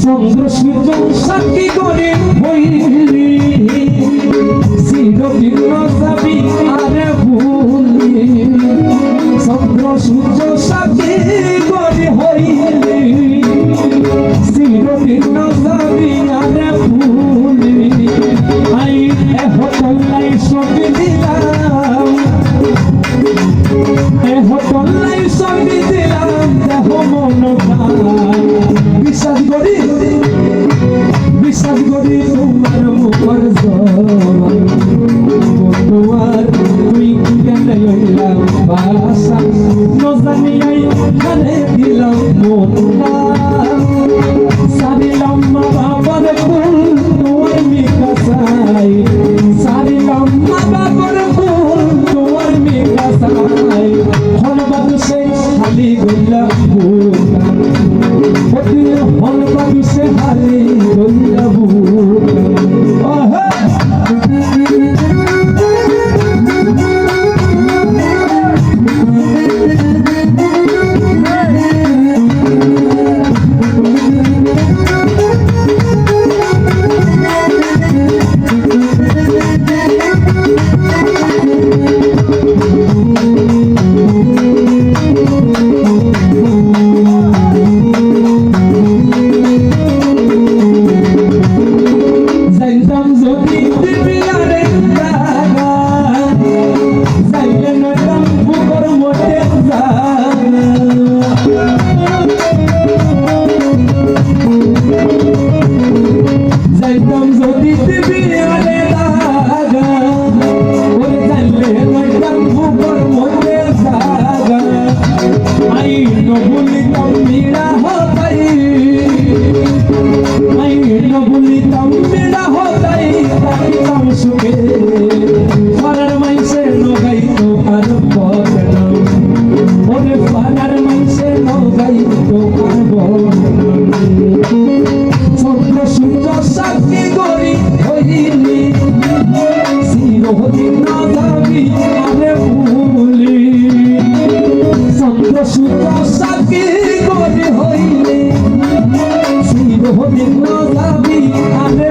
চন্দ্র সূর্য সাক্ষী করে হইলি চিরদিন যাবি আরে ভুলি চন্দ্র সূর্য সাক্ষী করে হইলি চিরদিন যাবি আরে ভুলি আই হতলাই সবই দিলাম হতলাই সবই দিলাম দেহ মন প্রাণ বিশ্বাস করি তোমার মুখর তোমার তুই কেন হইলাম বাসা নজানিয়াই খানে দিলাম মন সারিলাম মা বাবার ফুল তোমার মিকা চাই সারিলাম মা বাবার ফুল তোমার মিকা চাই হলবাদু সে খালি গইলাম হলবাদু সে খালি গইলাম সাকি করে হইলে চিরদিন যাবি আরে